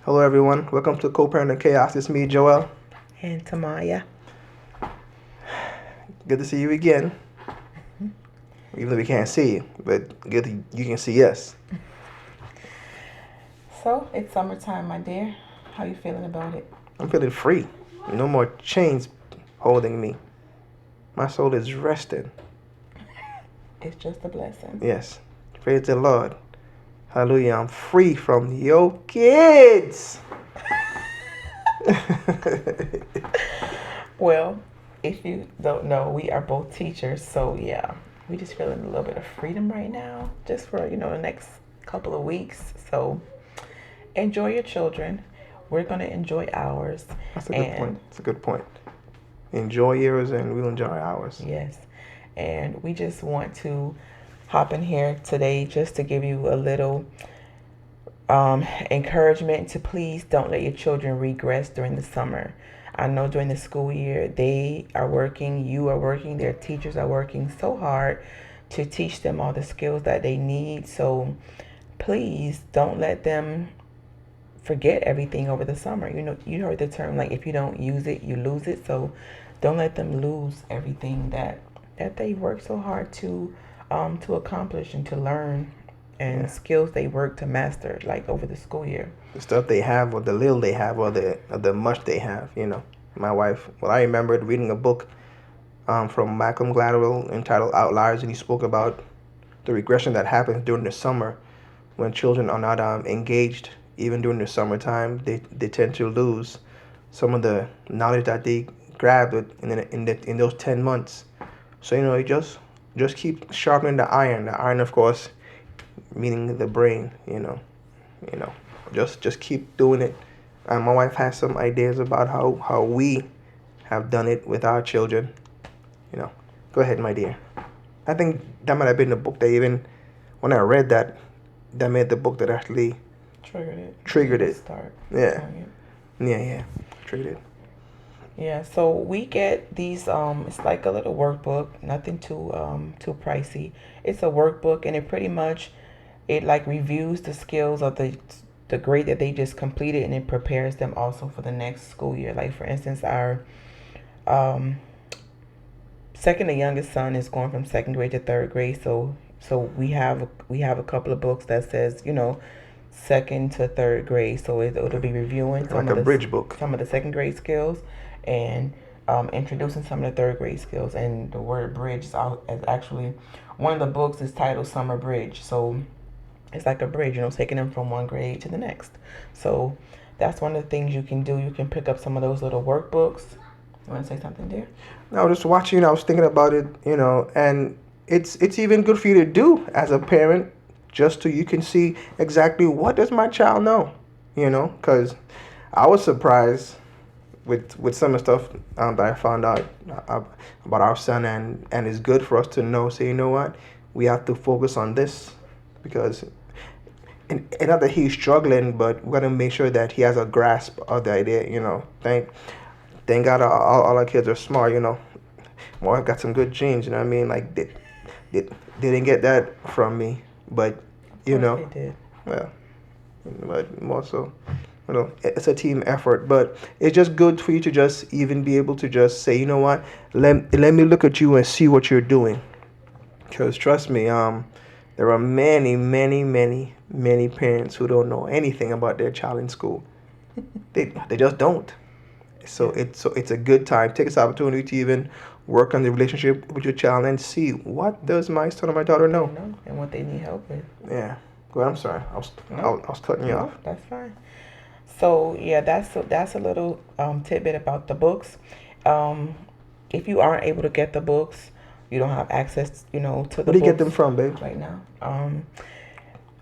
Hello, everyone. Welcome to Co-Parenting Chaos. It's me, Joel. And Tamaya. Good to see you again. Even though we can't see you, but good that you can see us. So it's summertime, my dear. How you feeling about it? I'm feeling free. No more chains holding me. My soul is resting. It's just a blessing. Yes. Praise the Lord. Hallelujah. I'm free from your kids. Well, if you don't know, we are both teachers, so yeah, we just feeling a little bit of freedom right now, just for the next couple of weeks. So enjoy your children. We're gonna enjoy ours. That's a good point. It's a good point. Enjoy yours and we'll enjoy ours. Yes. And we just want to hop in here today just to give you a little encouragement to please don't let your children regress during the summer. I know during the school year they are working, you are working, their teachers are working so hard to teach them all the skills that they need. So please don't let them forget everything over the summer. You heard the term, like, if you don't use it, you lose it. So don't let them lose everything that they work so hard to accomplish and to learn, and skills they work to master, like over the school year. The stuff they have, or the little they have, or the much they have. My wife. Well, I remembered reading a book from Malcolm Gladwell entitled Outliers, and he spoke about the regression that happens during the summer when children are not engaged. Even during the summertime, they tend to lose some of the knowledge that they grabbed in those 10 months. So you just keep sharpening the iron. The iron, of course, meaning the brain. Just keep doing it. My wife has some ideas about how we have done it with our children. Go ahead, my dear. I think that might have been the book that, even when I read that made the book that actually triggered it. Start. Yeah. Triggered it. Yeah, so we get these it's like a little workbook, nothing too pricey. It's a workbook, and it like reviews the skills of the grade that they just completed, and it prepares them also for the next school year. Like, for instance, our second to youngest son is going from second grade to third grade, so we have a couple of books that says second to third grade, so it'll be reviewing like a bridge book, some of the second grade skills, and introducing some of the third grade skills. And the word bridge is actually, one of the books is titled Summer Bridge, so it's like a bridge, taking them from one grade to the next. So that's one of the things you can do. You can pick up some of those little workbooks. You want to say something, dear? No, just watching, I was thinking about it, and it's even good for you to do as a parent, just so you can see exactly what does my child know, because I was surprised with some of the stuff that I found out about our son, and it's good for us to know. So, you know what, we have to focus on this, because and not that he's struggling, but we got to make sure that he has a grasp of the idea. Thank God all our kids are smart. More got some good genes. You know what I mean? Like they didn't get that from me, but they did. Well, but more so, it's a team effort. But it's just good for you to just even be able to just say, you know what, let me look at you and see what you're doing. Because trust me, there are many, many, many, many parents who don't know anything about their child in school. They just don't. So it's a good time. Take this opportunity to even work on the relationship with your child and see, what does my son or my daughter know, and what they need help with. Yeah. Go ahead. I'm sorry. I was cutting you off. That's fine. So yeah, that's a little tidbit about the books. If you aren't able to get the books, you don't have access, to the books. Where do you get them from, babe? Right now,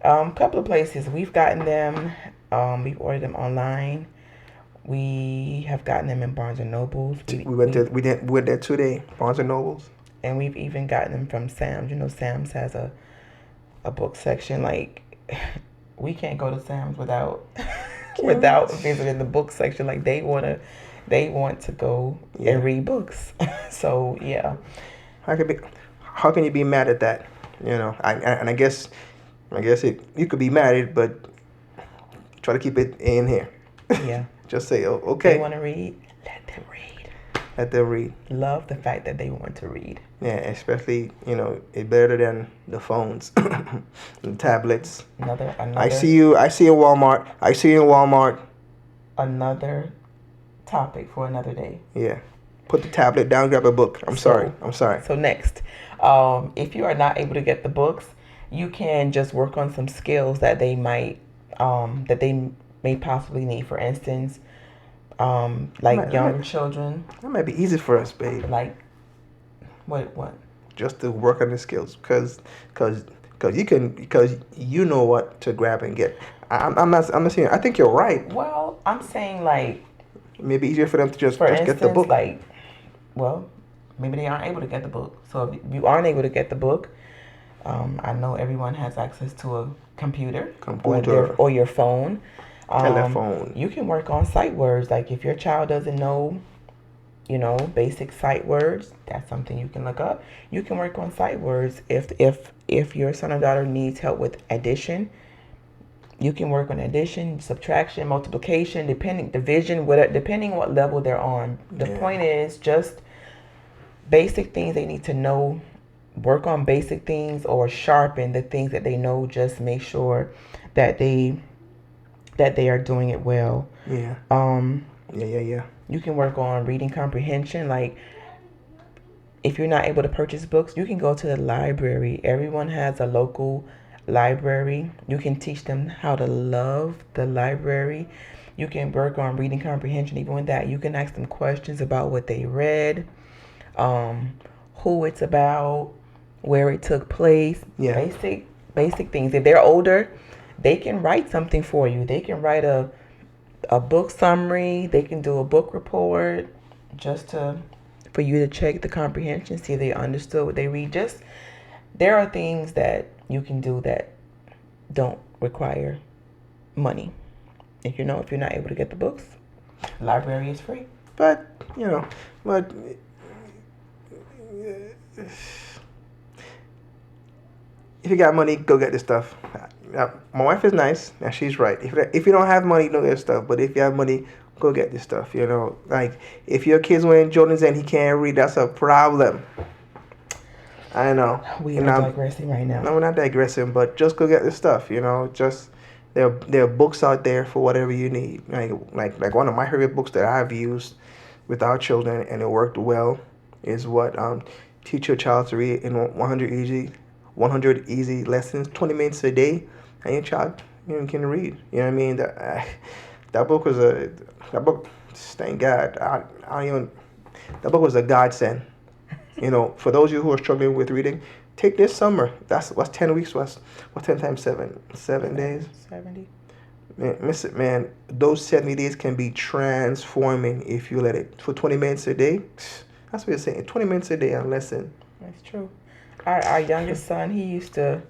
couple of places we've gotten them. We've ordered them online. We have gotten them in Barnes and Nobles. We went there today, Barnes and Nobles. And we've even gotten them from Sam's. Sam's has a book section. Like, we can't go to Sam's without visiting the book section. Like, they want to go and read books. So yeah. How can you be mad at that? I guess you could be mad at it, but Try to keep it in here. Yeah. Just say, oh, They okay, want to read, let them read. let them read. Love the fact that they want to read. Yeah, especially, it better than the phones, the tablets. Another I see you in Walmart. I see you in Walmart. another topic for another day. Yeah. Put the tablet down, grab a book. I'm sorry. So next, if you are not able to get the books, you can just work on some skills that they may possibly need. For instance, like younger children. That might be easy for us, babe. Like, what? Just to work on the skills, because you know what to grab and get. I'm not saying. I think you're right. Well, I'm saying like. Maybe easier for them to just For instance, get the book. Like, well, maybe they aren't able to get the book. So if you aren't able to get the book, I know everyone has access to a computer. Or your phone. Telephone. You can work on sight words. Like if your child doesn't know, basic sight words, that's something you can look up. You can work on sight words. If your son or daughter needs help with addition, you can work on addition, subtraction, multiplication, division, depending what level they're on. The point is just basic things they need to know. Work on basic things or sharpen the things that they know. Just make sure that they are doing it well. Yeah. Yeah. You can work on reading comprehension. Like if you're not able to purchase books, you can go to the library. Everyone has a local library. You can teach them how to love the library. You can work on reading comprehension. Even with that, you can ask them questions about what they read, who it's about, where it took place. Yeah. Basic things. If they're older, they can write something for you. They can write a book summary. They can do a book report just for you to check the comprehension, see if they understood what they read. Just there are things that you can do that don't require money. If you're not able to get the books, the library is free. But if you got money, go get this stuff. Now, my wife is nice. Now she's right. If you don't have money, don't get stuff. But if you have money, go get this stuff. Like if your kid's wearing Jordans and he can't read, that's a problem. I know. We are digressing right now. No, we're not digressing, but just go get this stuff. Just there are books out there for whatever you need. Like one of my favorite books that I've used with our children and it worked well is what Teach Your Child to Read in 100 easy lessons, 20 minutes a day, and your child can read. You know what I mean? That book was thank God. That book was a godsend. For those of you who are struggling with reading, take this summer. That's what's 10 weeks was. What's 10 times 7? 7 days. 70. Man, those 70 days can be transforming if you let it. For 20 minutes a day, that's what you're saying. 20 minutes a day on lesson. That's true. Our youngest son, he used to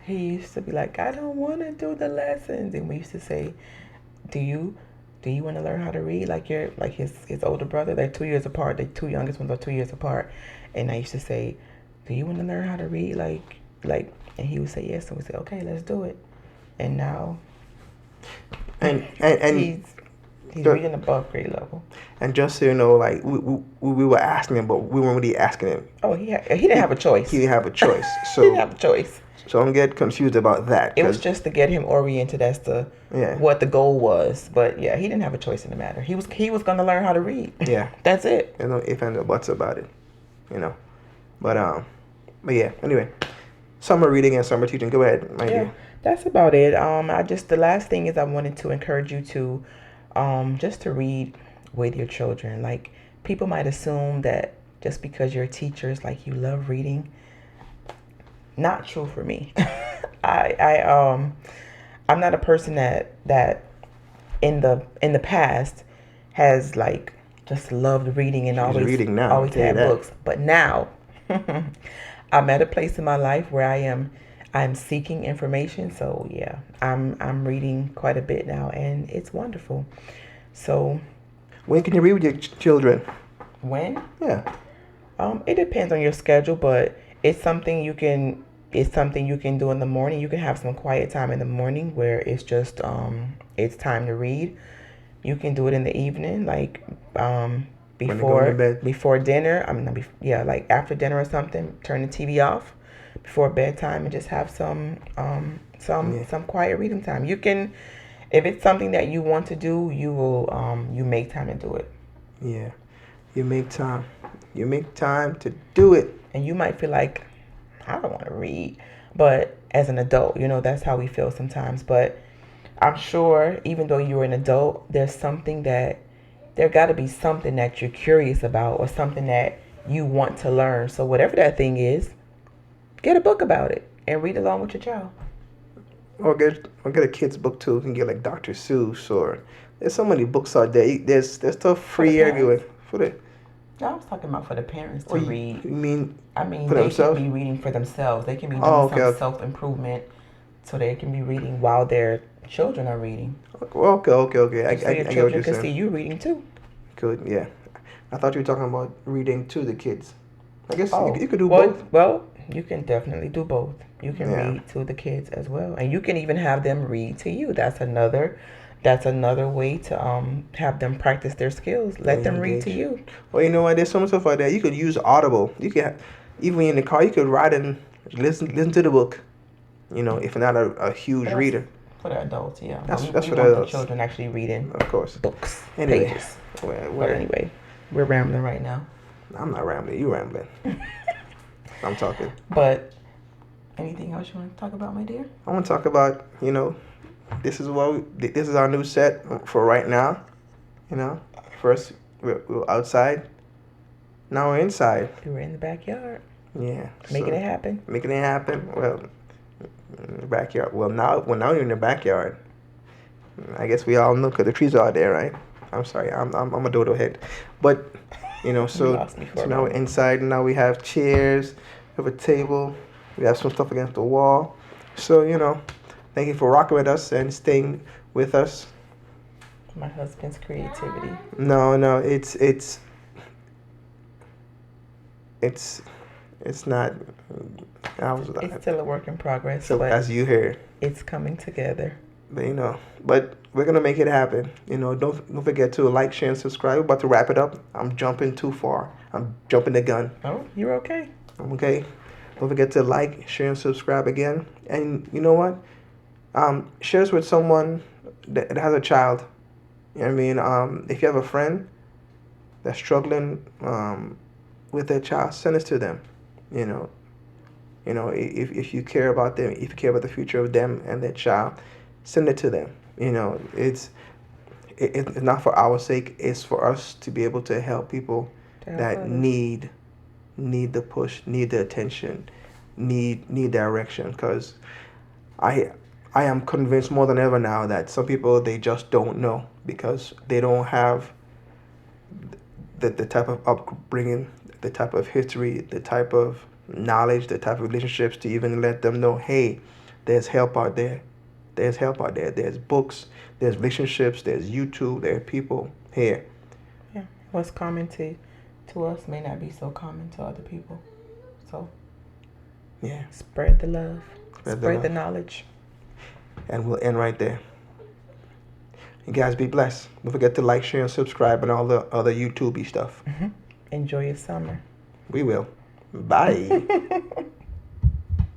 be like, I don't want to do the lessons, and we used to say, do you want to learn how to read like his older brother? They're 2 years apart. The two youngest ones are 2 years apart, and I used to say, do you want to learn how to read like? And he would say yes, and we say, okay, let's do it. And now, and he's reading above grade level. And just so you know, like we were asking him, but we weren't really asking him. Oh, he didn't have a choice. He didn't have a choice. So he didn't have a choice. So don't get confused about that. It was just to get him oriented as to what the goal was. But yeah, he didn't have a choice in the matter. He was going to learn how to read. Yeah, that's it. There's no ifs and no buts about it, But yeah. Anyway, summer reading and summer teaching. Go ahead, my dear. That's about it. The last thing is I wanted to encourage you to, just to read with your children. Like people might assume that just because you're teachers, like you love reading. Not true for me. I'm not a person that in the past has like just loved reading and always had books. But now I'm at a place in my life where I'm seeking information. So yeah, I'm reading quite a bit now, and it's wonderful. So when can you read with your children? When? Yeah. It depends on your schedule, but it's something you can it's something you can do in the morning. You can have some quiet time in the morning where it's just it's time to read. You can do it in the evening, like When they're going to bed. before dinner. I mean, yeah, like after dinner or something. Turn the TV off before bedtime and just have some quiet reading time. You can, if it's something that you want to do, you will you make time to do it. Yeah. You make time. You make time to do it. And you might feel like, I don't want to read, but as an adult, that's how we feel sometimes. But I'm sure even though you're an adult, there got to be something that you're curious about or something that you want to learn. So whatever that thing is, get a book about it and read along with your child. Or get a kid's book too. You can get like Dr. Seuss, or there's so many books out there. There's stuff free everywhere for the. No, I was talking about for the parents to read. You mean? I mean, for they themselves? can be reading for themselves. They can be doing some self-improvement, so they can be reading while their children are reading. Okay. I So your get what children you're can saying. see you reading too. Good, yeah. I thought you were talking about reading to the kids. I guess Oh, you could do both. Well, you can definitely do both. You can Yeah. read to the kids as well, and you can even have them read to you. That's another way to have them practice their skills. Let them read to Engage. you. Well, you know what? There's so much stuff like that. You could use Audible. You can, even in the car, you could ride and listen to the book. If you're not a huge That's reader, for the adults, yeah. That's we for want the the adults. children actually reading of course. books, Anyway, pages. But we're, anyway, we're rambling right now. I'm not rambling. You rambling. I'm talking. But anything else you want to talk about, my dear? I want to talk about, this is this is our new set for right now. First we're outside. Now we're inside. We're in the backyard. Yeah. Making it happen. Making it happen. Well, in the backyard. Well, now you're in the backyard. I guess we all know because the trees are out there, right? I'm sorry, I'm a dodo head, but so lost me for a now we're moment. inside. Now we have chairs, we have a table, we have some stuff against the wall. So thank you for rocking with us and staying with us. My husband's creativity. No, it's not. It's still a work in progress, So but as you heard. it's coming together. But we're gonna make it happen. Don't forget to like, share, and subscribe. We're about to wrap it up. I'm jumping too far. I'm jumping the gun. Oh, you're okay. Okay. Don't forget to like, share, and subscribe again. And you know what? Share this with someone that has a child. You know what I mean? If you have a friend that's struggling with their child, send this to them. If you care about them, if you care about the future of them and their child, send it to them. It's not for our sake. It's for us to be able to help people that need the push, need the attention, need direction. Because I am convinced more than ever now that some people, they just don't know because they don't have the type of upbringing, the type of history, the type of knowledge, the type of relationships to even let them know, hey, there's help out there. There's help out there. There's books, there's relationships, there's YouTube, there are people here. Yeah. What's common to us may not be so common to other people. So Yeah. spread the love. Spread the love. knowledge. And we'll end right there. You guys be blessed. Don't forget to like, share, and subscribe and all the other YouTube-y stuff. Enjoy your summer. We will. Bye.